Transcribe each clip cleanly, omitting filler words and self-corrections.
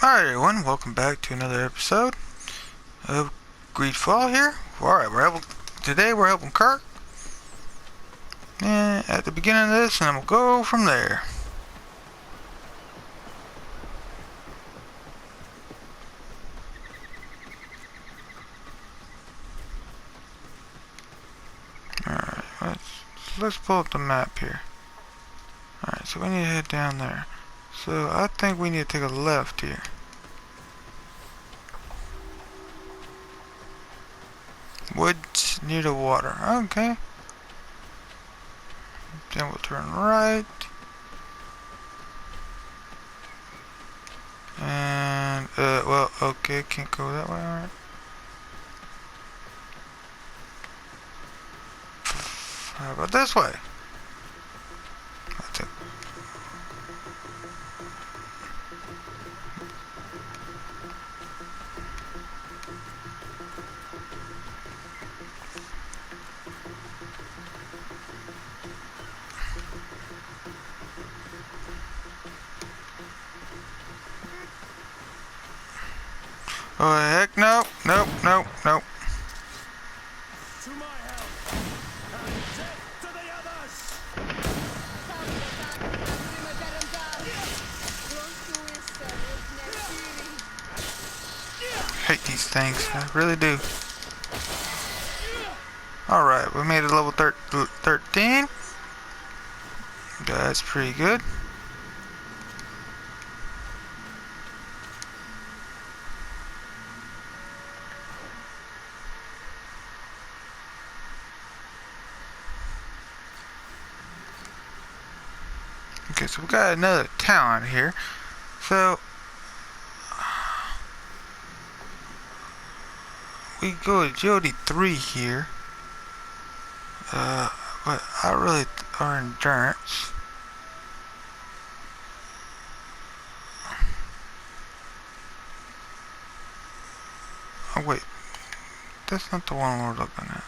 Alright everyone, welcome back to another episode of GreedFall here. Alright, today we're helping Kirk. And at the beginning of this, and then we'll go from there. Alright, let's pull up the map here. Alright, so we need to head down there. So I think we need to take a left here. Woods near the water. Okay. Then we'll turn right. And, well, okay, can't go that way, alright. How about this way? That's it. Oh heck, nope. To my help, and death to the others! Hate these things, I really do. Alright, we made it level 13. That's pretty good. Okay, so we got another town here. So we go to Jody 3 here. But I really our endurance. Oh wait, that's not the one we're looking at.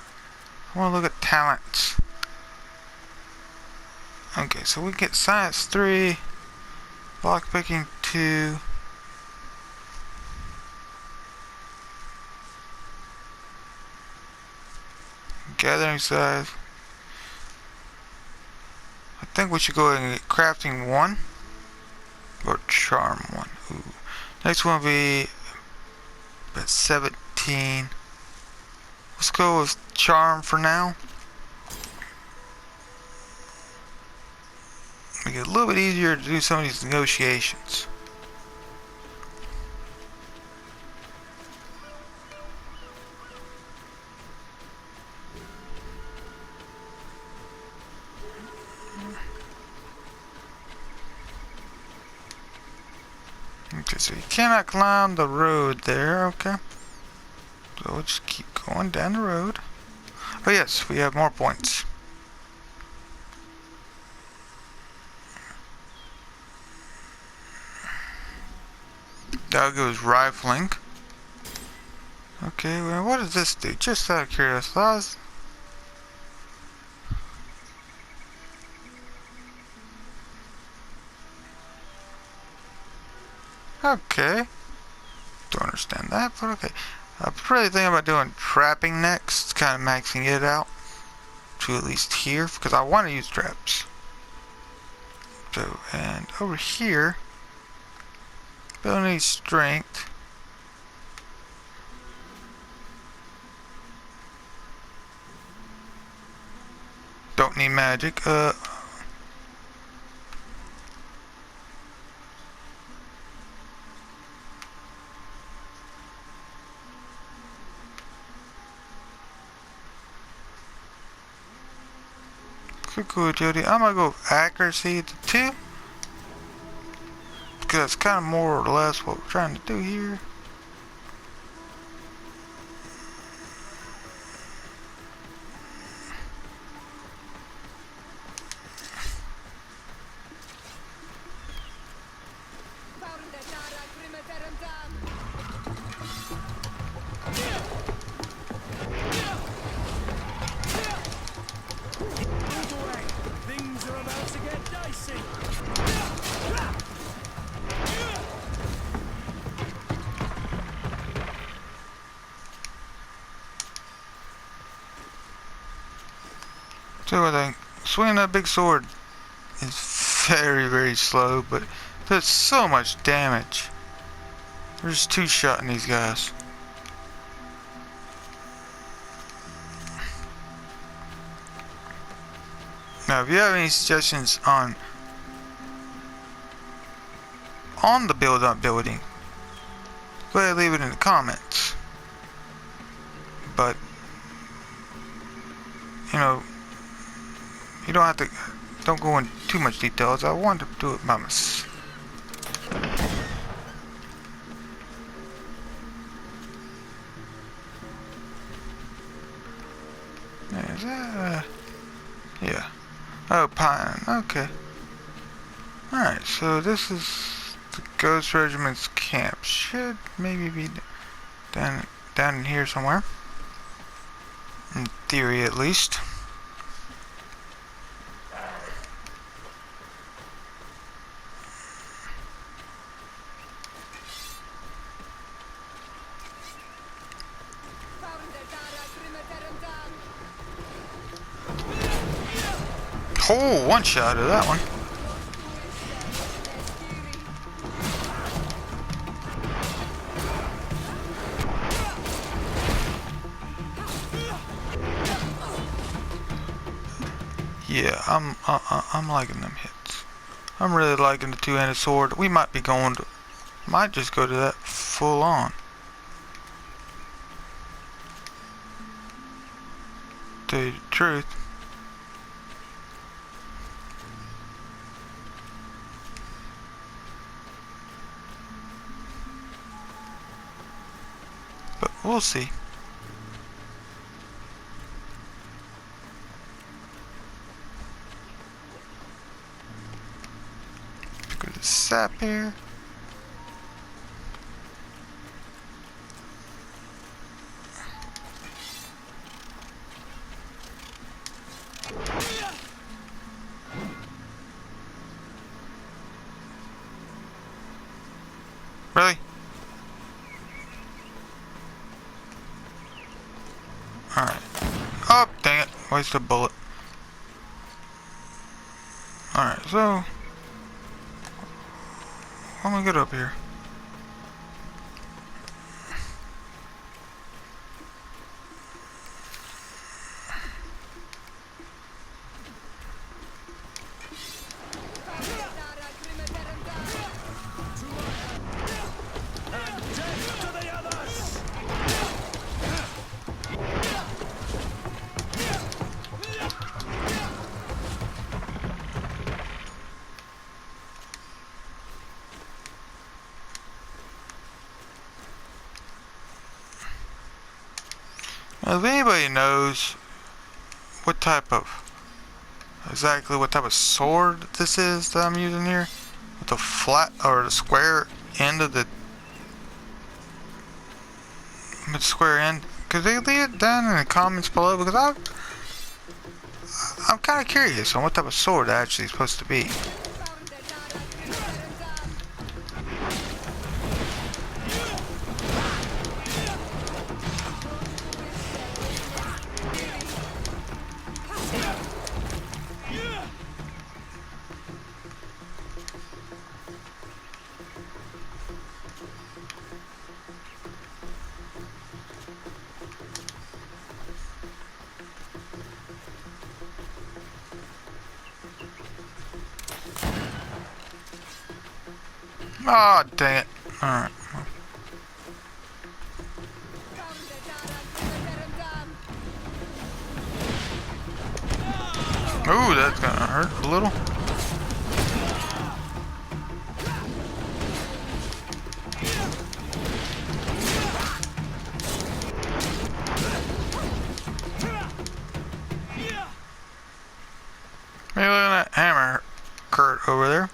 I want to look at talents. Okay, so we get science 3, lockpicking 2, gathering size. I think we should go ahead and get crafting 1 or charm 1. Ooh. Next one will be at 17. Let's go with charm for now. Make it a little bit easier to do some of these negotiations. Okay, so you cannot climb the road there, okay? So we'll just keep going down the road. Oh yes, we have more points. That goes rifling. Okay, well, what does this do? Just out of curiosity. Okay. Don't understand that, but okay. I'm really thinking about doing trapping next, kind of maxing it out to at least here, because I want to use traps. So, and over here, ability strength. Don't need magic. Cool, Jody. I'm gonna go accuracy to 2. Because that's kind of more or less what we're trying to do here. Things are about to get dicey! So I think swinging that big sword is very, very slow, but does so much damage. There's two-shotting these guys. Now, if you have any suggestions on the build-up building, go ahead and leave it in the comments. But you know, you don't have to. Don't go in too much details. I want to do it by myself. Is that, yeah. Oh, pine. Okay. Alright, so this is the Ghost Regiment's camp. Should maybe be down in here somewhere. In theory, at least. Oh, one shot of that one. Yeah, I'm liking them hits. I'm really liking the two-handed sword. We might might just go to that full on. To tell you the truth. But we'll see. Go to the sap here. Really? Alright. Oh, dang it. Wasted a bullet. Alright, so let me get up here. Now, if anybody knows exactly what type of sword this is that I'm using here, with the flat or the square end of the square end, could they leave it down in the comments below? Because I'm kind of curious on what type of sword it actually is supposed to be. Oh, dang it. Alright. Ooh, that's gonna hurt a little. Maybe look at that hammer Kurt over there.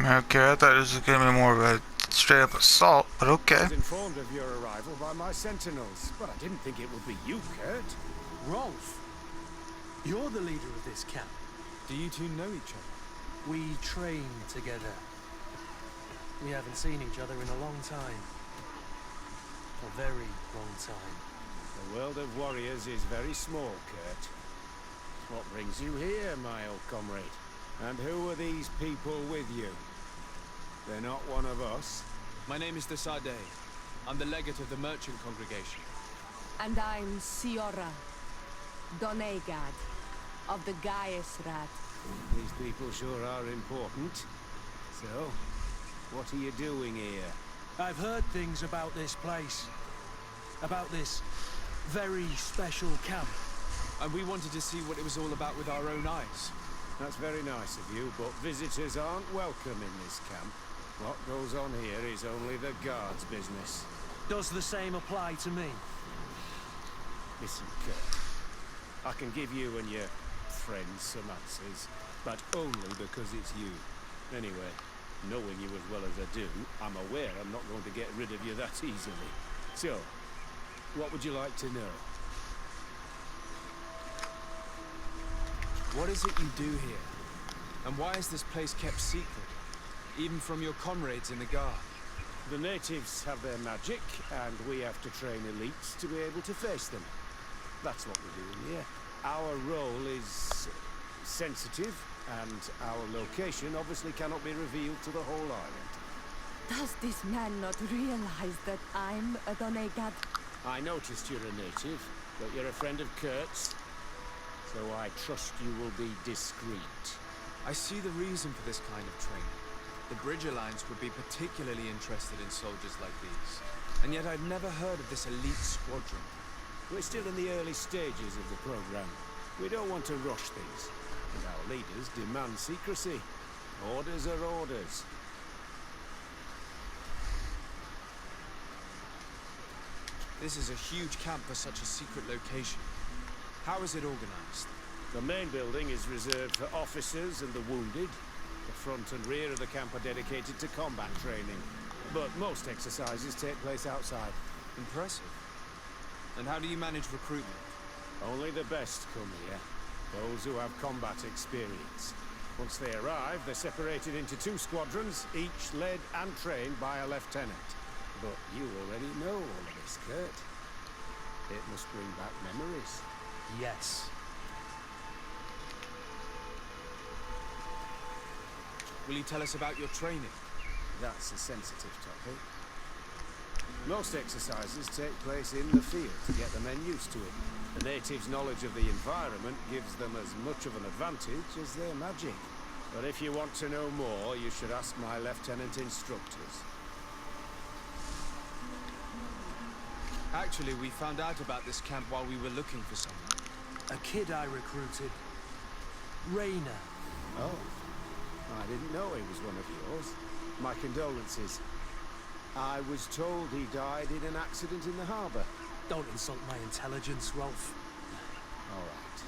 Okay, I thought this was gonna be more of a straight up assault, but I okay. was informed of your arrival by my sentinels, but I didn't think it would be you, Kurt. Rolf, you're the leader of this camp. Do you two know each other? We train together. We haven't seen each other in a long time. A very long time. The world of warriors is very small, Kurt. What brings you here, my old comrade? And who are these people with you? They're not one of us. My name is Desade. I'm the legate of the merchant congregation. And I'm Siora, Donegad, of the Gaiesrat. These people sure are important. So, what are you doing here? I've heard things about this place. About this very special camp. And we wanted to see what it was all about with our own eyes. That's very nice of you, but visitors aren't welcome in this camp. What goes on here is only the guards' business. Does the same apply to me? Listen, Kurt. I can give you and your friends some answers, but only because it's you. Anyway, knowing you as well as I do, I'm aware I'm not going to get rid of you that easily. So, what would you like to know? What is it you do here? And why is this place kept secret? Even from your comrades in the guard? The natives have their magic, and we have to train elites to be able to face them. That's what we're doing here. Our role is sensitive, and our location obviously cannot be revealed to the whole island. Does this man not realize that I'm a Donegad? I noticed you're a native, but you're a friend of Kurt's, so I trust you will be discreet. I see the reason for this kind of training. The Bridge Alliance would be particularly interested in soldiers like these. And yet I've never heard of this elite squadron. We're still in the early stages of the program. We don't want to rush things, and our leaders demand secrecy. Orders are orders. This is a huge camp for such a secret location. How is it organized? The main building is reserved for officers and the wounded. The front and rear of the camp are dedicated to combat training. But most exercises take place outside. Impressive. And how do you manage recruitment? Only the best come here. Those who have combat experience. Once they arrive, they're separated into 2 squadrons, each led and trained by a lieutenant. But you already know all of this, Kurt. It must bring back memories. Yes. Will you tell us about your training? That's a sensitive topic. Most exercises take place in the field to get the men used to it. The natives' knowledge of the environment gives them as much of an advantage as their magic. But if you want to know more, you should ask my lieutenant instructors. Actually, we found out about this camp while we were looking for someone. A kid I recruited. Rainer. Oh, I didn't know he was one of yours. My condolences. I was told he died in an accident in the harbour. Don't insult my intelligence, Rolf. All right.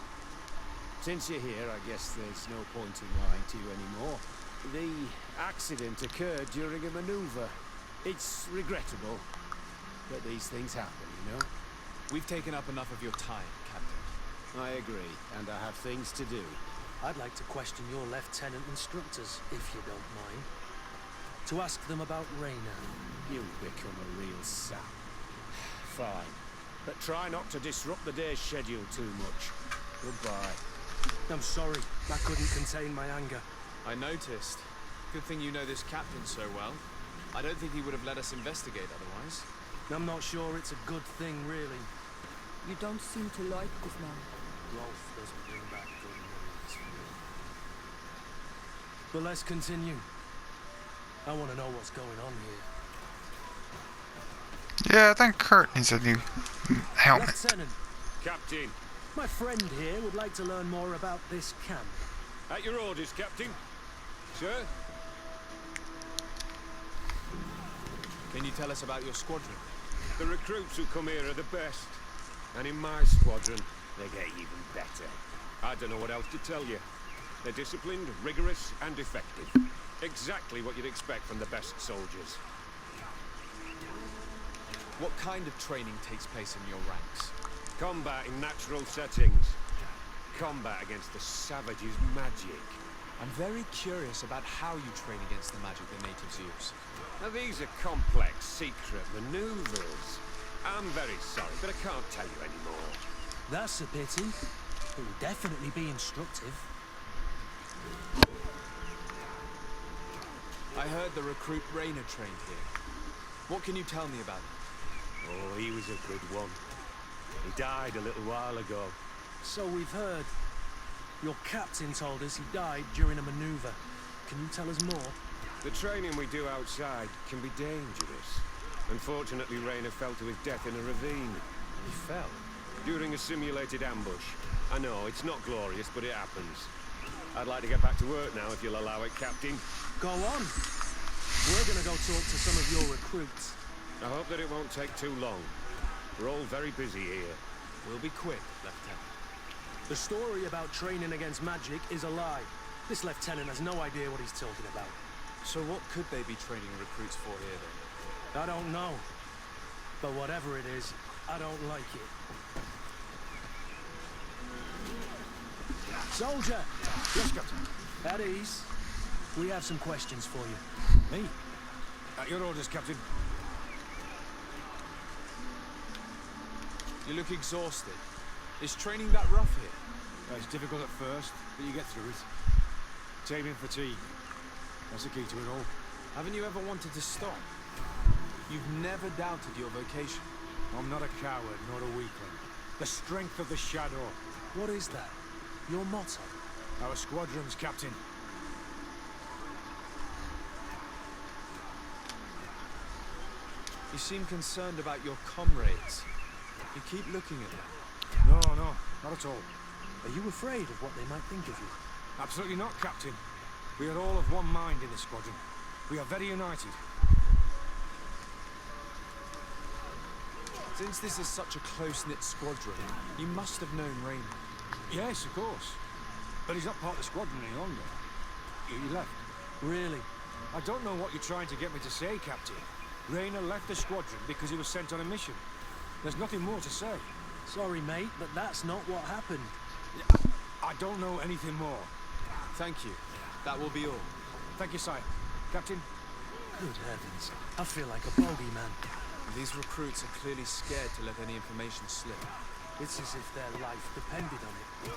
Since you're here, I guess there's no point in lying to you anymore. The accident occurred during a maneuver. It's regrettable, but these things happen, you know? We've taken up enough of your time, Captain. I agree, and I have things to do. I'd like to question your lieutenant instructors, if you don't mind. To ask them about Rainer. You'll become a real sap. Fine. But try not to disrupt the day's schedule too much. Goodbye. I'm sorry, I couldn't contain my anger. I noticed. Good thing you know this captain so well. I don't think he would have let us investigate otherwise. I'm not sure it's a good thing, really. You don't seem to like this man. Rolf doesn't bring back good memories for me. But let's continue. I want to know what's going on here. Yeah, I think Kurt needs a new helmet. Lieutenant, Captain. my friend here would like to learn more about this camp. At your orders, Captain. Sir? Can you tell us about your squadron? The recruits who come here are the best. And in my squadron, they get even better. I don't know what else to tell you. They're disciplined, rigorous, and effective. Exactly what you'd expect from the best soldiers. What kind of training takes place in your ranks? Combat in natural settings. Combat against the savages' magic. I'm very curious about how you train against the magic the natives use. Now these are complex, secret maneuvers. I'm very sorry, but I can't tell you anymore. That's a pity. It would definitely be instructive. I heard the recruit Rainer trained here. What can you tell me about him? Oh, he was a good one. He died a little while ago. So we've heard. Your captain told us he died during a maneuver. Can you tell us more? The training we do outside can be dangerous. Unfortunately, Rainer fell to his death in a ravine. He fell. During a simulated ambush. I know, it's not glorious, but it happens. I'd like to get back to work now, if you'll allow it, Captain. Go on. We're gonna go talk to some of your recruits. I hope that it won't take too long. We're all very busy here. We'll be quick, Lieutenant. The story about training against magic is a lie. This lieutenant has no idea what he's talking about. So what could they be training recruits for here, then? I don't know. But whatever it is, I don't like it. Soldier! Yes, Captain. At ease. We have some questions for you. Me? At your orders, Captain. You look exhausted. Is training that rough here? It's difficult at first, but you get through it. Taming fatigue. That's the key to it all. Haven't you ever wanted to stop? You've never doubted your vocation. I'm not a coward, nor a weakling. The strength of the shadow. What is that? Your motto? Our squadrons, Captain. You seem concerned about your comrades. You keep looking at them. No, not at all. Are you afraid of what they might think of you? Absolutely not, Captain. We are all of one mind in this squadron. We are very united. Since this is such a close-knit squadron, you must have known Rainer. Yes, of course. But he's not part of the squadron any longer. He left. Really? I don't know what you're trying to get me to say, Captain. Rainer left the squadron because he was sent on a mission. There's nothing more to say. Sorry, mate, but that's not what happened. I don't know anything more. Thank you. That will be all. Thank you, sire. Captain? Good heavens. I feel like a bogeyman. These recruits are clearly scared to let any information slip. It's as if their life depended on it.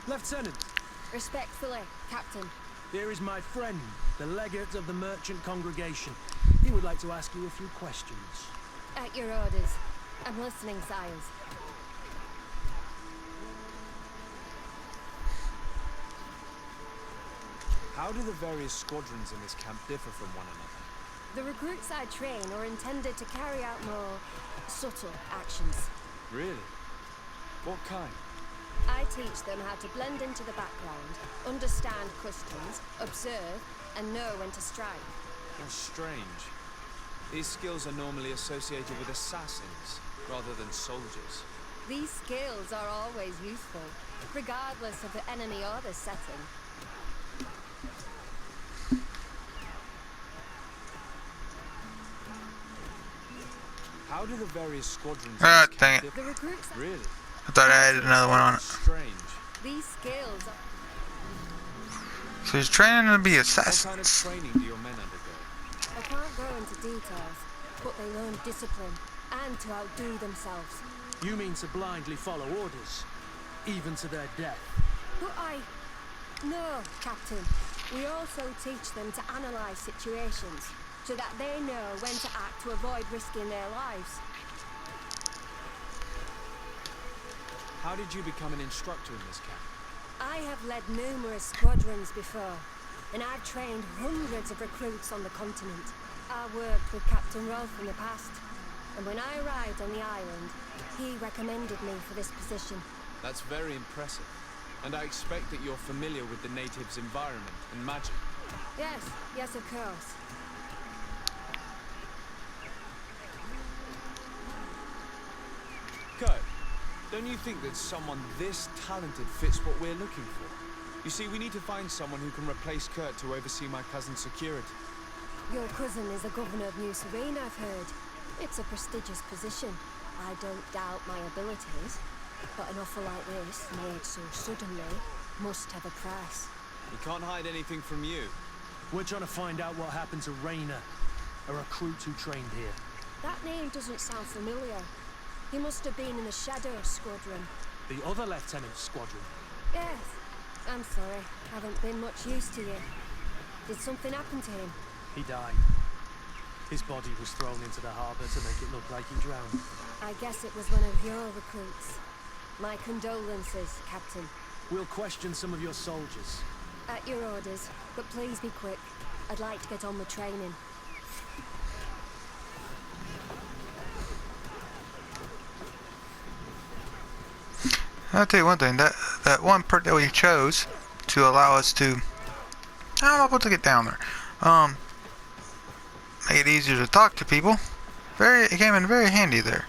Lieutenant, Respectfully, Captain. here is my friend, the legate of the merchant congregation. He would like to ask you a few questions. At your orders. I'm listening, sires. How do the various squadrons in this camp differ from one another? The recruits I train are intended to carry out more subtle actions. Really? What kind? I teach them how to blend into the background, understand customs, observe, and know when to strike. How strange. These skills are normally associated with assassins, rather than soldiers. These skills are always useful, regardless of the enemy or the setting. How do the various squadrons Ah, in this dang camp it. The differ? recruits... Really? I thought I added another one on it. Strange. These skills are... So he's training to be What kind of assassins. training do your men undergo? I can't go into details, but they learn discipline and to outdo themselves. You mean to blindly follow orders, even to their death? No, Captain. We also teach them to analyze situations, so that they know when to act to avoid risking their lives. How did you become an instructor in this camp? I have led numerous squadrons before, and I've trained hundreds of recruits on the continent. I worked with Captain Rolfe in the past, and when I arrived on the island, he recommended me for this position. That's very impressive. And I expect that you're familiar with the natives' environment and magic. Yes, yes, of course. Kurt, don't you think that someone this talented fits what we're looking for? You see, we need to find someone who can replace Kurt to oversee my cousin's security. Your cousin is the governor of New Serene, I've heard. It's a prestigious position. I don't doubt my abilities, but an offer like this, made so suddenly, must have a price. We can't hide anything from you. We're trying to find out what happened to Rayner, a recruit who trained here. That name doesn't sound familiar. He must have been in the Shadow Squadron. The other lieutenant's squadron. Yes. I'm sorry. Haven't been much use to you. Did something happen to him? He died. His body was thrown into the harbour to make it look like he drowned. I guess it was one of your recruits. My condolences, Captain. We'll question some of your soldiers. At your orders, but please be quick. I'd like to get on with training. I'll tell you one thing, that one perk that we chose to allow us to, I don't know what to get down there, make it easier to talk to people, it came in very handy there.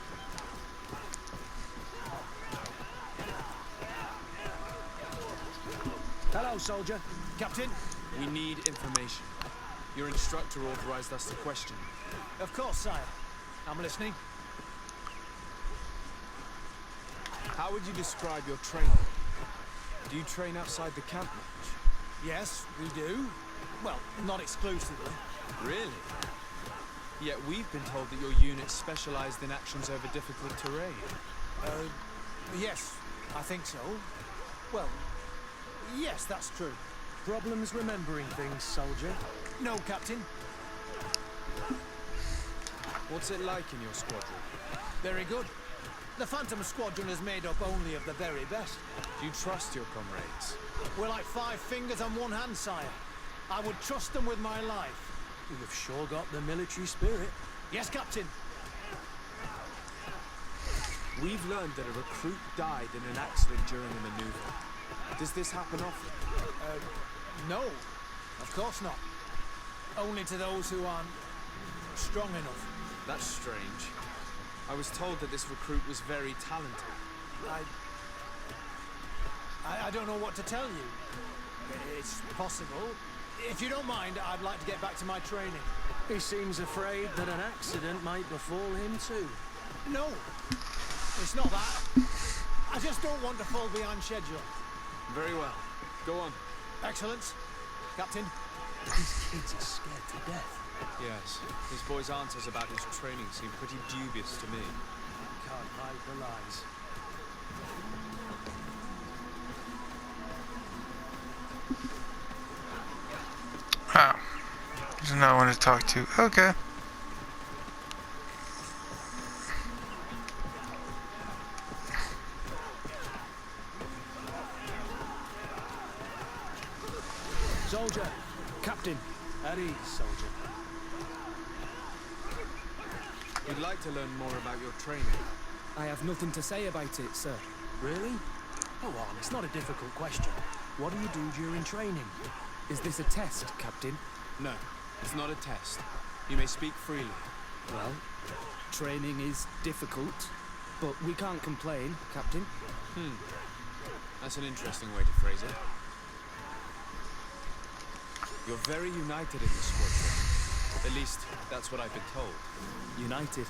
Hello, soldier. Captain, we need information. Your instructor authorized us to question you. Of course, sire. I'm listening. How would you describe your training? Do you train outside the camp much? Yes, we do. Well, not exclusively. Really? Yet we've been told that your unit specialized in actions over difficult terrain. Yes, I think so. Well, yes, that's true. Problems remembering things, soldier? No, Captain. What's it like in your squadron? Very good. The Phantom Squadron is made up only of the very best. Do you trust your comrades? We're like 5 fingers on one hand, sire. I would trust them with my life. You've sure got the military spirit. Yes, Captain. We've learned that a recruit died in an accident during a maneuver. Does this happen often? No, of course not. Only to those who aren't strong enough. That's strange. I was told that this recruit was very talented. I don't know what to tell you. It's possible. If you don't mind, I'd like to get back to my training. He seems afraid that an accident might befall him too. No, it's not that. I just don't want to fall behind schedule. Very well. Go on. Excellence. Captain. These kids are scared to death. Yes. His boy's answers about his training seem pretty dubious to me. Can't hide the lies. Oh. There's another one to talk to. Okay. Soldier. Captain. At ease, soldier. We'd like to learn more about your training. I have nothing to say about it, sir. Really? Go on, it's not a difficult question. What do you do during training? Is this a test, Captain? No, it's not a test. You may speak freely. Well, training is difficult, but we can't complain, Captain. That's an interesting way to phrase it. You're very united in this squadron. At least, that's what I've been told. United.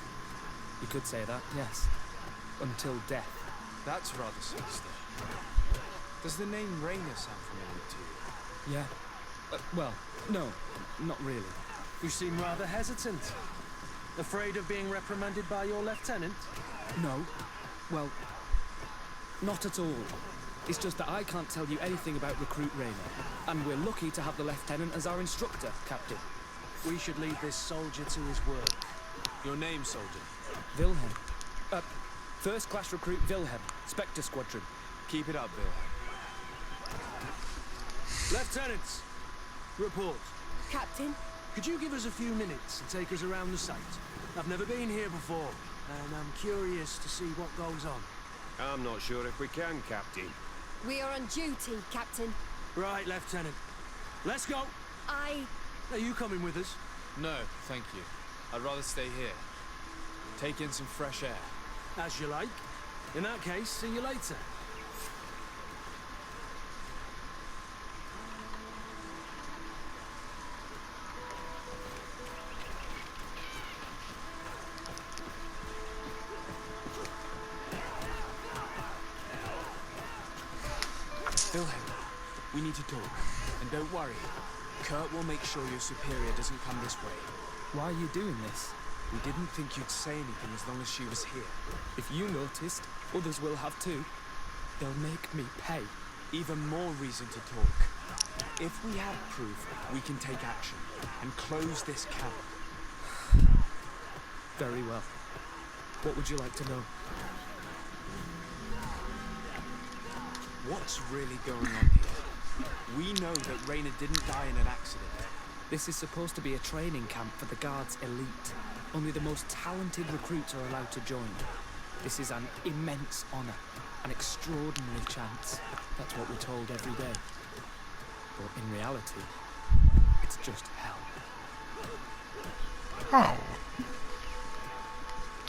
You could say that, yes. Until death. That's rather sinister. Does the name Rayner sound familiar to you? Yeah. Well, no, not really. You seem rather hesitant. Afraid of being reprimanded by your lieutenant? No. Well, not at all. It's just that I can't tell you anything about Recruit Rayner. And we're lucky to have the lieutenant as our instructor, Captain. We should leave this soldier to his work. Your name, soldier? Wilhelm. First class recruit Wilhelm, Spectre Squadron. Keep it up, Wilhelm. Lieutenants, report. Captain? Could you give us a few minutes and take us around the site? I've never been here before, and I'm curious to see what goes on. I'm not sure if we can, Captain. We are on duty, Captain. Right, Lieutenant. Let's go. Are you coming with us? No, thank you. I'd rather stay here. Take in some fresh air. As you like. In that case, see you later. Wilhelm, we need to talk. And don't worry, Kurt will make sure your superior doesn't come this way. Why are you doing this? We didn't think you'd say anything as long as she was here. If you noticed, others will have too. They'll make me pay. Even more reason to talk. If we have proof, we can take action and close this camp. Very well. What would you like to know? What's really going on here? We know that Rainer didn't die in an accident. This is supposed to be a training camp for the Guard's elite. Only the most talented recruits are allowed to join. This is an immense honor, an extraordinary chance. That's what we're told every day. But in reality, it's just hell. Oh.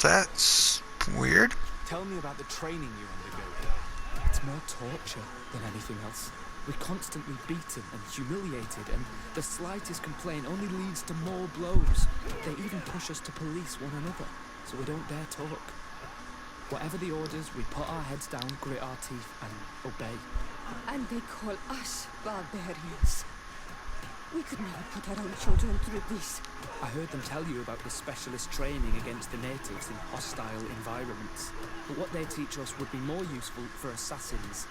That's weird. Tell me about the training you undergo here. It's more torture than anything else. We're constantly beaten and humiliated, and the slightest complaint only leads to more blows. They even push us to police one another, so we don't dare talk. Whatever the orders, we put our heads down, grit our teeth, and obey. And they call us barbarians. We could never put our own children through this. I heard them tell you about the specialist training against the natives in hostile environments. But what they teach us would be more useful for assassins.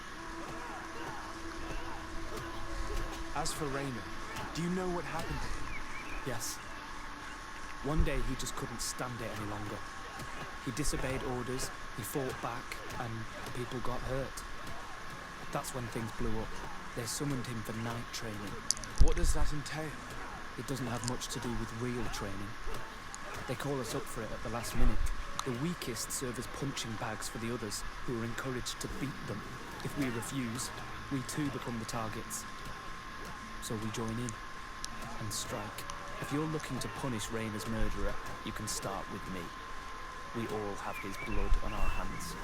As for Rainer, do you know what happened to him? Yes. One day he just couldn't stand it any longer. He disobeyed orders, he fought back, and people got hurt. That's when things blew up. They summoned him for night training. What does that entail? It doesn't have much to do with real training. They call us up for it at the last minute. The weakest serve as punching bags for the others, who are encouraged to beat them. If we refuse, we too become the targets. So we join in and strike. If you're looking to punish Rainer's murderer, you can start with me. We all have his blood on our hands.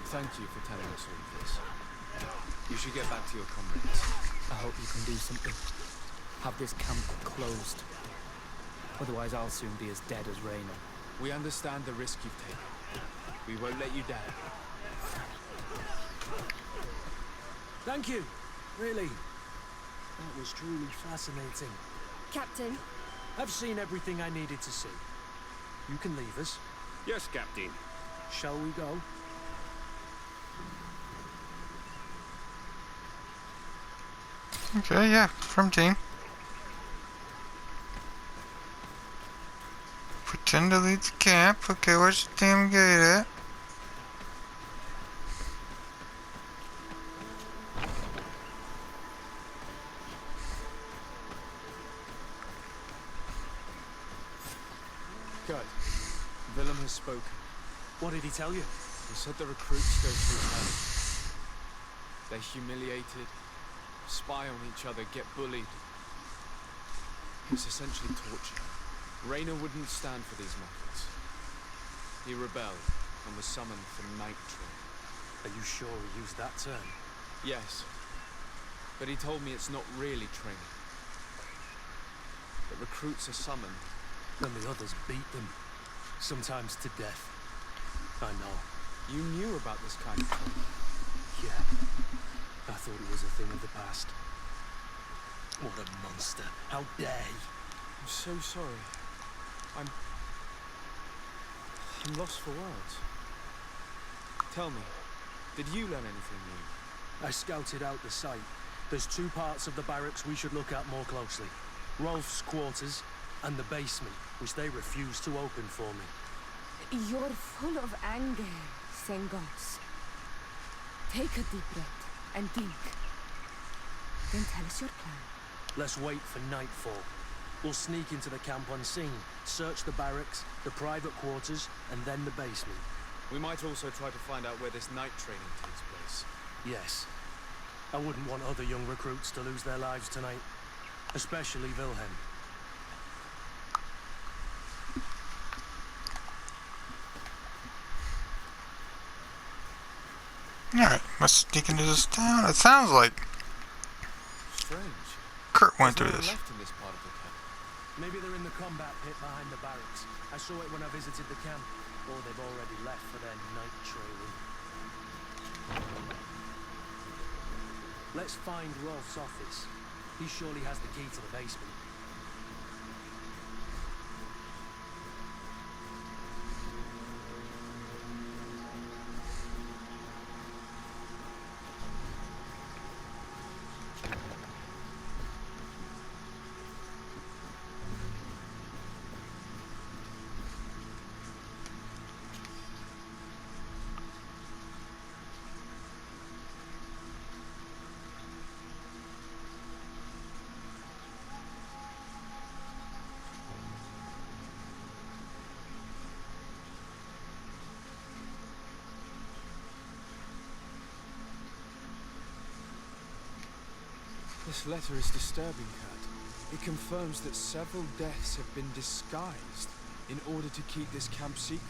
Thank you for telling us all of this. You should get back to your comrades. I hope you can do something. Have this camp closed. Otherwise I'll soon be as dead as Rainer. We understand the risk you've taken. We won't let you down. Thank you. Really. That was truly fascinating. Captain, I've seen everything I needed to see. You can leave us. Yes, Captain. Shall we go? Okay, yeah, from team. Pretend to lead the camp. Okay, where's the damn gate at? Good. Willem has spoken. What did he tell you? He said the recruits go through hell. They're humiliated, spy on each other, get bullied. It's essentially torture. Rainer wouldn't stand for these methods. He rebelled and was summoned for night training. Are you sure he used that term? Yes, but he told me it's not really training. The recruits are summoned. Then the others beat them. Sometimes to death. I know. You knew about this kind of training. Yeah. I thought it was a thing of the past. What a monster. How dare he? I'm so sorry. I'm lost for words. Tell me, did you learn anything new? I scouted out the site. There's two parts of the barracks we should look at more closely. Rolf's quarters and the basement, which they refuse to open for me. you're full of anger, Sengos. Take a deep breath and think. Then tell us your plan. Let's wait for nightfall. We'll sneak into the camp unseen, search the barracks, the private quarters, and then the basement. We might also try to find out where this night training takes place. Yes. I wouldn't want other young recruits to lose their lives tonight. especially Wilhelm. Alright, let's sneak into this town. It sounds like Strange. Kurt went There's through no one this. left in this part of the camp. Maybe they're in the combat pit behind the barracks. I saw it when I visited the camp. Or they've already left for their night training. Let's find Rolf's office. He surely has the key to the basement. This letter is disturbing, Kurt. It confirms that several deaths have been disguised in order to keep this camp secret.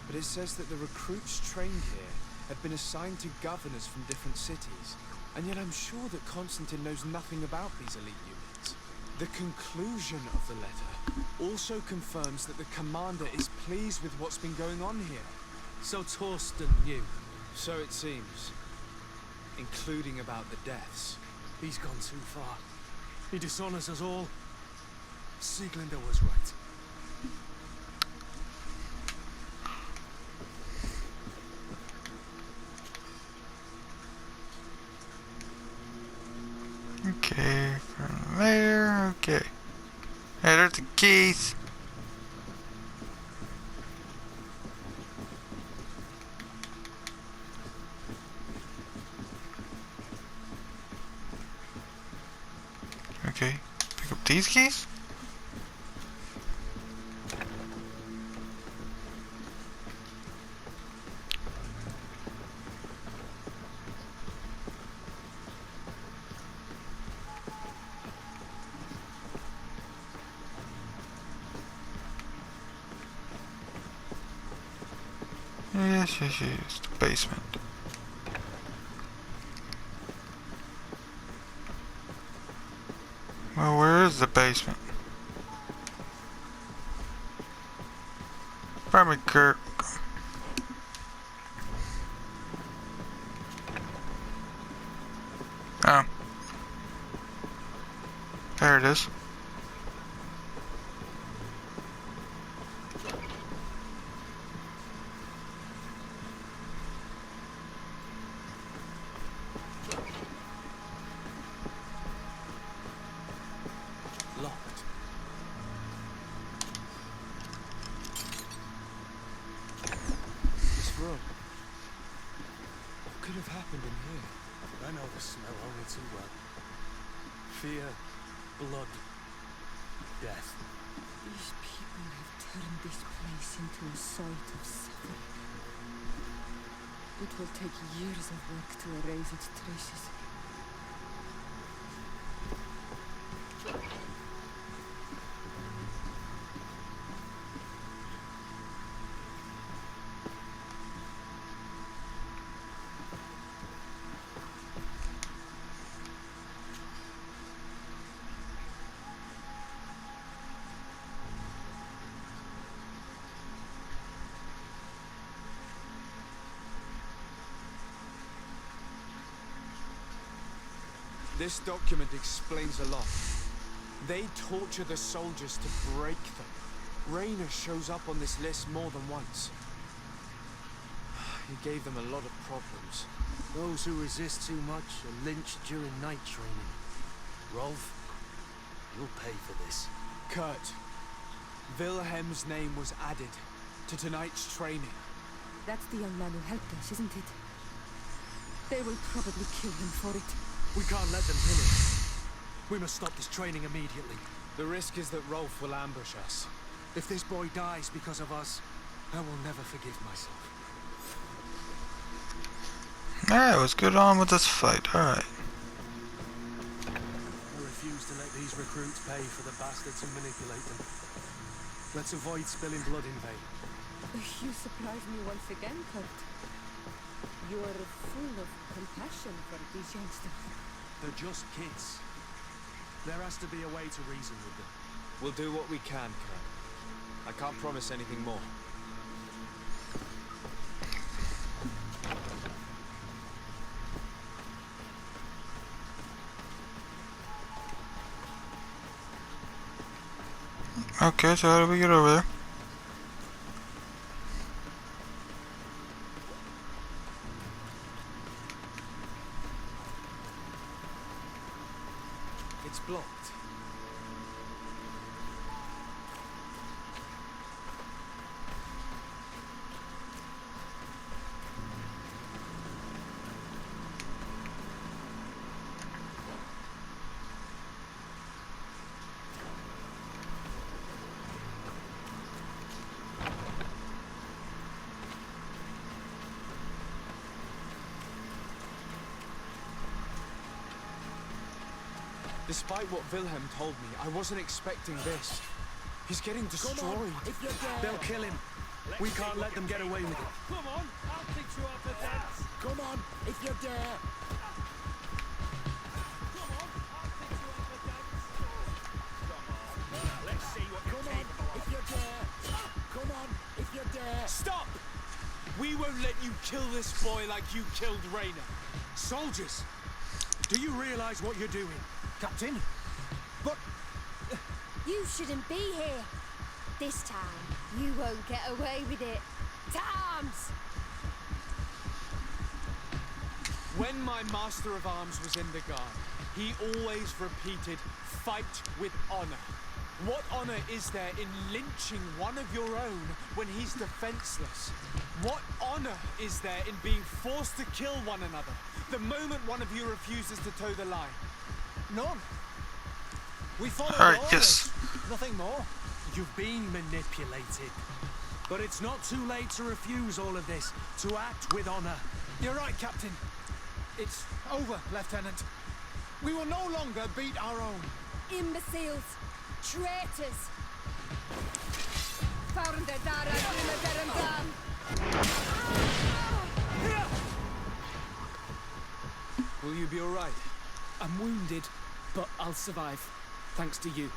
But it says that the recruits trained here have been assigned to governors from different cities. And yet I'm sure that Constantine knows nothing about these elite units. The conclusion of the letter also confirms that the commander is pleased with what's been going on here. So Torsten knew. So it seems. Including about the deaths. He's gone too far. He dishonors us all. Sieglinde was right. Okay, from there, okay. Hey, there's the keys. Okay, pick up these keys. Yes, the basement. Well, where is the basement? Probably Kurt. Oh. There it is. Locked. This room. What could have happened in here? I know the smell only too well. Fear, blood, death. These people have turned this place into a site of suffering. It will take years of work to erase its traces. This document explains a lot. They torture the soldiers to break them. Rainer shows up on this list more than once. He gave them a lot of problems. Those who resist too much are lynched during night training. Rolf, you'll pay for this. Kurt, Wilhelm's name was added to tonight's training. That's the young man who helped us, isn't it? They will probably kill him for it. We can't let them pin him. We must stop this training immediately. The risk is that Rolf will ambush us. If this boy dies because of us, I will never forgive myself. Alright, let's get on with this fight. Alright. I refuse refuse to let these recruits pay for the bastards who manipulate them. Let's avoid spilling blood in vain. You surprise me once again, Kurt. You are full of compassion for these youngsters. They're just kids. There has to be a way to reason with them. We'll do what we can, Kurt. I can't promise anything more. Okay, so how do we get over there? It's blocked. Despite what Wilhelm told me, I wasn't expecting this. He's getting destroyed. They'll kill him. We can't let them get away with it. Come on, I'll teach you how to dance. Come on, if you dare. Come on, I'll teach you how to dance. Come on, let's see what you can. If you dare. Come on, if you dare. Stop! We won't let you kill this boy like you killed Rainer. Soldiers, do you realize what you're doing? Captain? But... You shouldn't be here. This time, you won't get away with it. To arms! When my Master of Arms was in the guard, he always repeated, fight with honor. What honor is there in lynching one of your own when he's defenseless? What honor is there in being forced to kill one another the moment one of you refuses to toe the line? None. We followed Alright, orders. yes. Nothing more. You've been manipulated. But it's not too late to refuse all of this, to act with honor. You're right, Captain. It's over, Lieutenant. We will no longer beat our own. Imbeciles! Traitors! Found their dara, dun. Will you be alright? I'm wounded, but I'll survive. Thanks to you.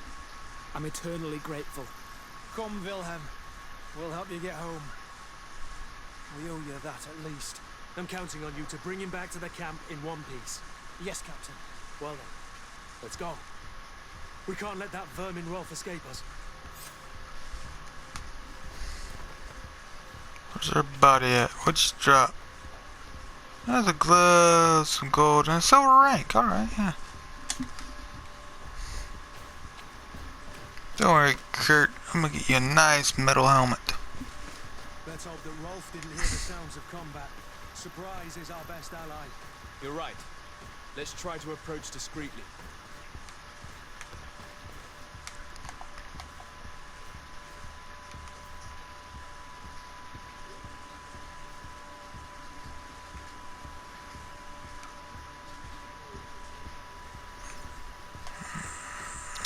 I'm eternally grateful. Come, Wilhelm. We'll help you get home. We owe you that at least. I'm counting on you to bring him back to the camp in one piece. Yes, Captain. Well then, let's go. We can't let that vermin Rolf escape us. Where's her body at? Which drop? There's a glove, some gold, and a silver rank. Alright, yeah. Don't worry, Kurt. I'm gonna get you a nice metal helmet. Let's hope that Rolf didn't hear the sounds of combat. Surprise is our best ally. You're right. Let's try to approach discreetly.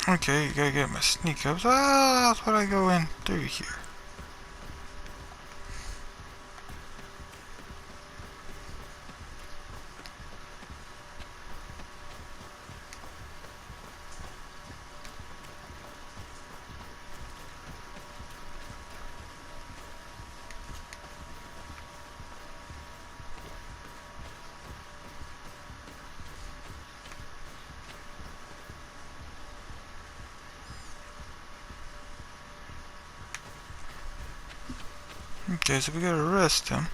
Okay, you gotta get my sneak ups. Ah, that's what I go in through here. Okay, so we gotta arrest him.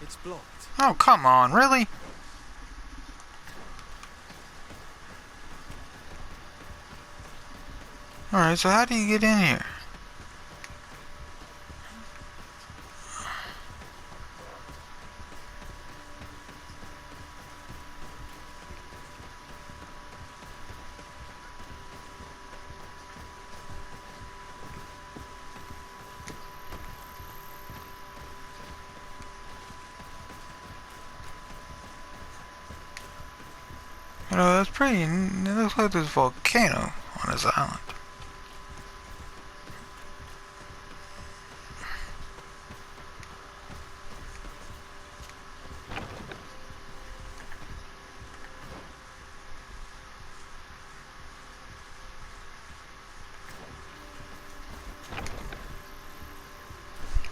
It's blocked. Oh, come on, really? Alright, so how do you get in here? You know, that's pretty. It looks like there's a volcano on this island.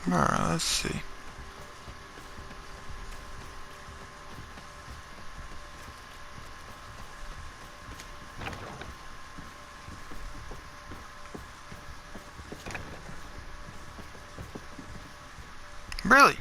Alright, let's see. Really?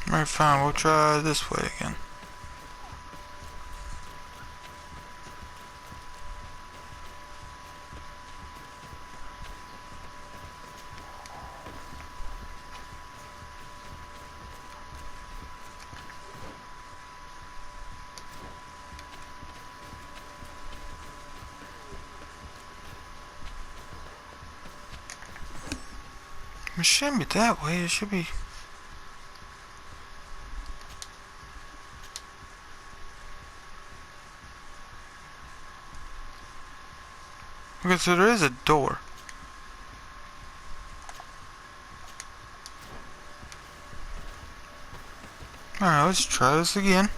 Alright, fine, we'll try this way again. It shouldn't be that way, it should be... Okay, so there is a door. Alright, let's try this again.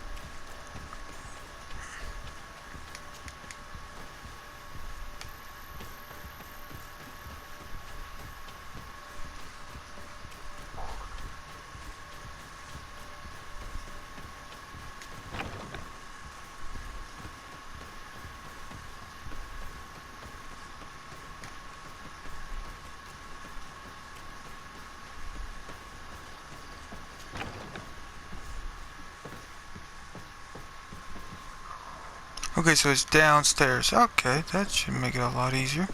Okay, so it's downstairs. Okay, that should make it a lot easier.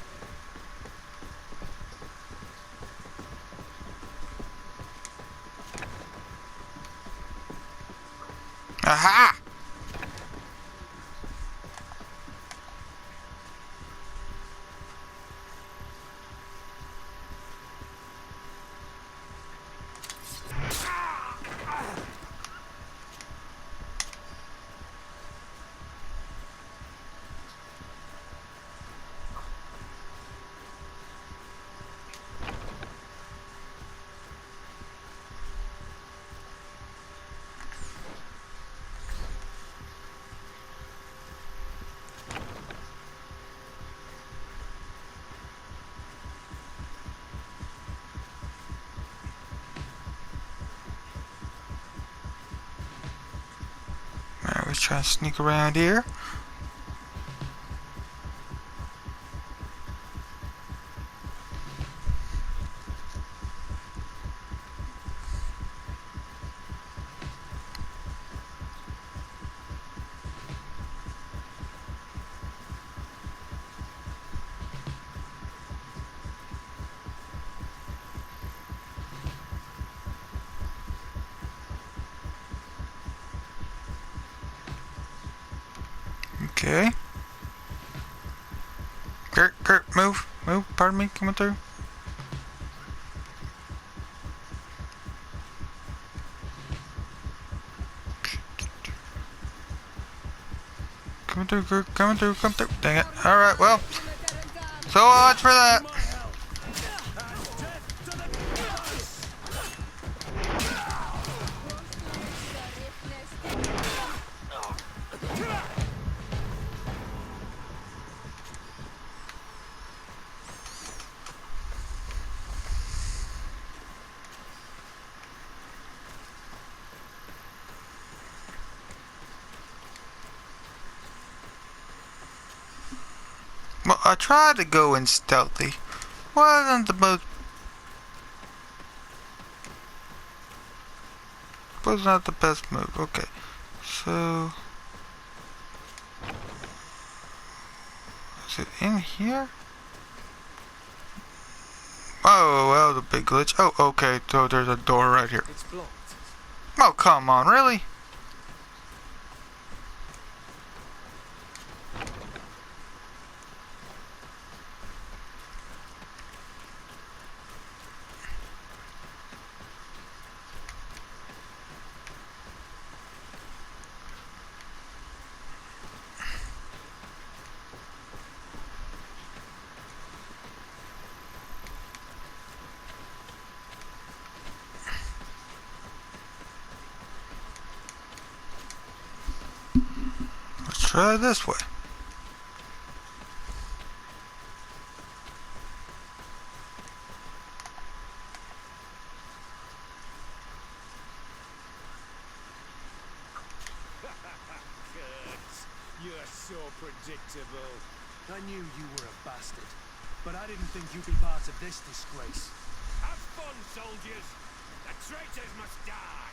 Aha! Alright, let's try to sneak around here. Okay. Kurt, move, pardon me, coming through. Coming through, Kurt, coming through. Dang it. Alright, well, so much for that. Well, I tried to go in stealthy. Wasn't the most... Was not the best move. Okay. So... Is it in here? Oh, well, the big glitch. Oh, okay, so there's a door right here. It's blocked. Oh, come on, really? Let's try this way. Kurtz, you're so predictable. I knew you were a bastard, but I didn't think you'd be part of this disgrace. Have fun, soldiers. The traitors must die.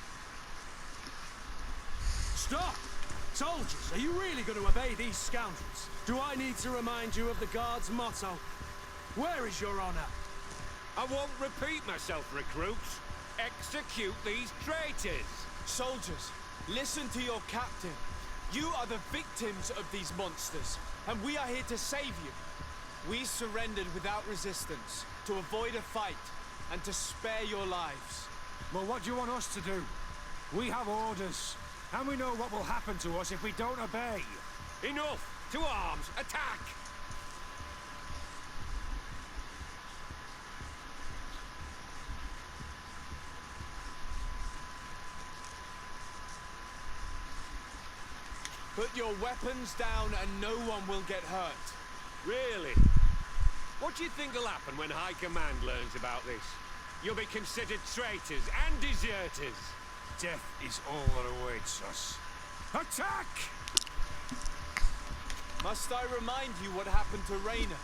Stop! Soldiers, are you really going to obey these scoundrels? Do I need to remind you of the Guard's motto? Where is your honor? I won't repeat myself, recruits. Execute these traitors. Soldiers, listen to your captain. You are the victims of these monsters, and we are here to save you. We surrendered without resistance, to avoid a fight, and to spare your lives. Well, what do you want us to do? We have orders, and we know what will happen to us if we don't obey. Enough! To arms! Attack! Put your weapons down and no one will get hurt. Really? What do you think will happen when High Command learns about this? You'll be considered traitors and deserters. Death is all that awaits us. Attack! Must I remind you what happened to Raina?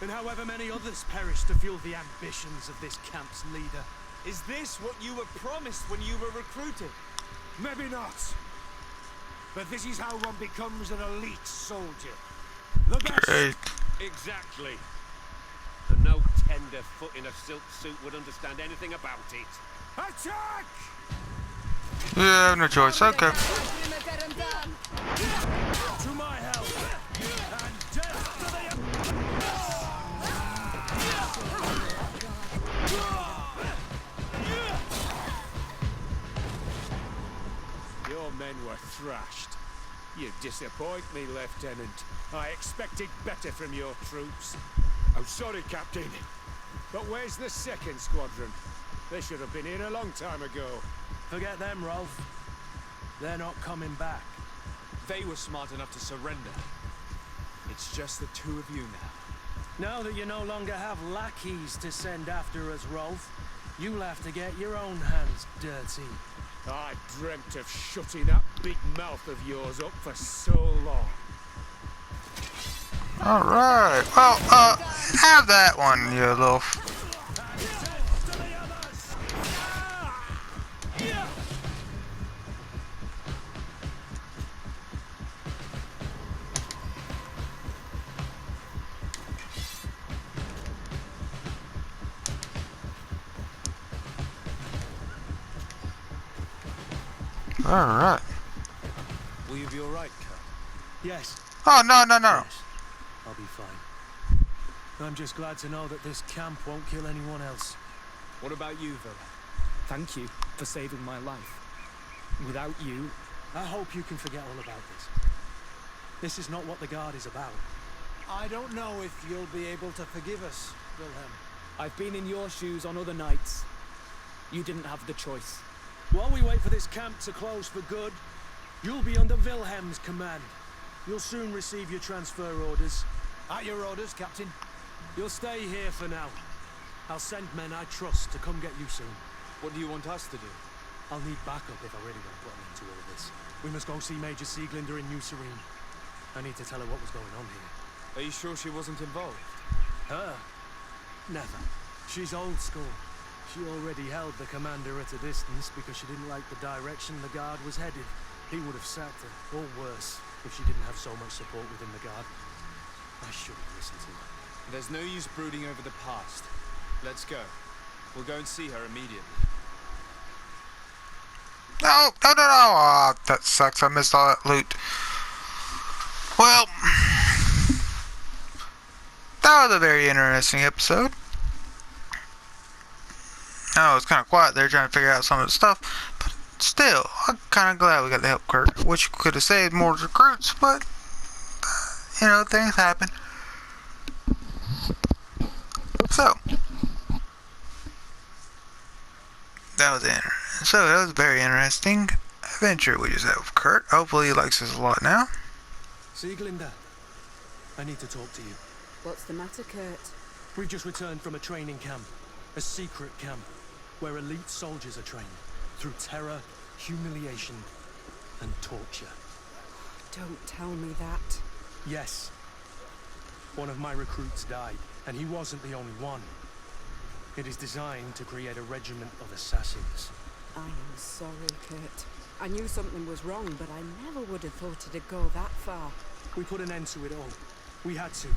And however many others perished to fuel the ambitions of this camp's leader. Is this what you were promised when you were recruited? Maybe not. But this is how one becomes an elite soldier. The best. Hey, Exactly. And no tenderfoot in a silk suit would understand anything about it. Attack! you have no choice. Okay. To my help! And death to the... Your men were thrashed. You disappoint me, Lieutenant. I expected better from your troops. I'm sorry, Captain. But where's the second squadron? They should have been here a long time ago. Forget them, Rolf. They're not coming back. They were smart enough to surrender. It's just the two of you now. Now that you no longer have lackeys to send after us, Rolf, you'll have to get your own hands dirty. I dreamt of shutting that big mouth of yours up for so long. Alright. Well, have that one, you little... Alright. Will you be alright, Cal? Yes. Oh, no. Yes. I'll be fine. I'm just glad to know that this camp won't kill anyone else. What about you, Villa? Thank you for saving my life. Without you, I hope you can forget all about this. This is not what the Guard is about. I don't know if you'll be able to forgive us, Wilhelm. I've been in your shoes on other nights. You didn't have the choice. While we wait for this camp to close for good, you'll be under Wilhelm's command. You'll soon receive your transfer orders. At your orders, Captain. You'll stay here for now. I'll send men I trust to come get you soon. What do you want us to do? I'll need backup if I really want to put an end to all this. We must go see Major Sieglinder in New Serene. I need to tell her what was going on here. Are you sure she wasn't involved? Her? Never. She's old school. She already held the commander at a distance because she didn't like the direction the Guard was headed. He would have sacked her, or worse, if she didn't have so much support within the Guard. I should have listened to her. There's no use brooding over the past. Let's go. We'll go and see her immediately. No, no, no, no. Oh, that sucks. I missed all that loot. Well, that was a very interesting episode. Oh, it's kind of quiet there trying to figure out some of the stuff. But still, I'm kind of glad we got to help Kurt. Which could have saved more recruits, but, you know, things happen. So, that was it. So, that was a very interesting adventure we just had with Kurt. Hopefully he likes us a lot now. Sieglinde, I need to talk to you. What's the matter, Kurt? We've just returned from a training camp. A secret camp. Where elite soldiers are trained. Through terror, humiliation, and torture. Don't tell me that. Yes. One of my recruits died, and he wasn't the only one. It is designed to create a regiment of assassins. I am sorry, Kurt. I knew something was wrong, but I never would have thought it'd go that far. We put an end to it all. We had to.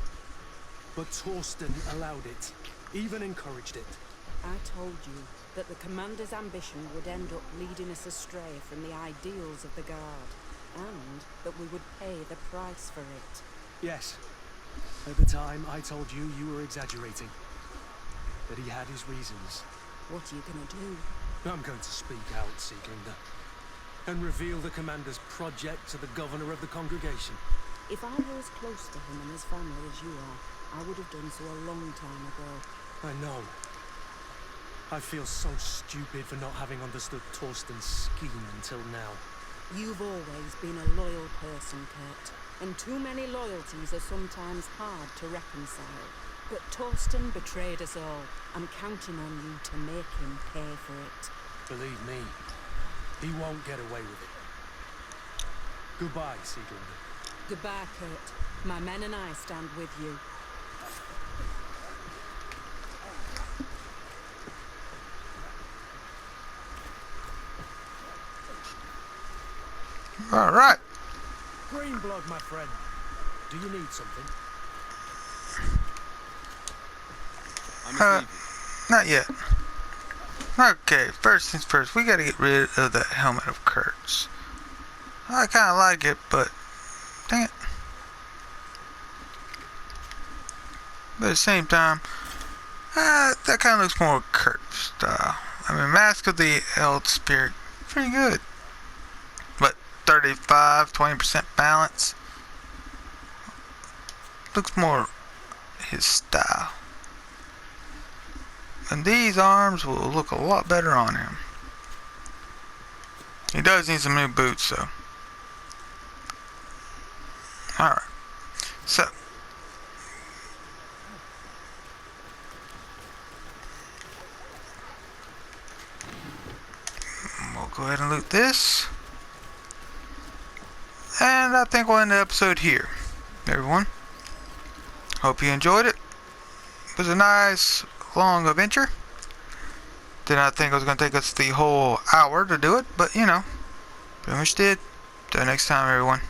But Torsten allowed it. Even encouraged it. I told you that the commander's ambition would end up leading us astray from the ideals of the Guard, and that we would pay the price for it. Yes. At the time, I told you you were exaggerating. That he had his reasons. What are you gonna do? I'm going to speak out, Sieglinde. And reveal the commander's project to the governor of the congregation. If I were as close to him and his family as you are, I would have done so a long time ago. I know. I feel so stupid for not having understood Torsten's scheme until now. You've always been a loyal person, Kurt. And too many loyalties are sometimes hard to reconcile. But Torsten betrayed us all. I'm counting on you to make him pay for it. Believe me, he won't get away with it. Goodbye, Sieglinde. Goodbye, Kurt. My men and I stand with you. All right. Greenblood, my friend. Do you need something? I'm leaving. Not yet. Okay, first things first, we gotta get rid of that helmet of Kurt's. I kinda like it, but dang it. But at the same time, that kinda looks more Kurt style. I mean, Mask of the Eld Spirit, pretty good. But 20% balance. Looks more his style. And these arms will look a lot better on him. He does need some new boots though. Alright. So. We'll go ahead and loot this. And I think we'll end the episode here, everyone. Hope you enjoyed it. It was a nice long adventure. Did not think it was going to take us the whole hour to do it, but you know, pretty much did. Till next time, everyone.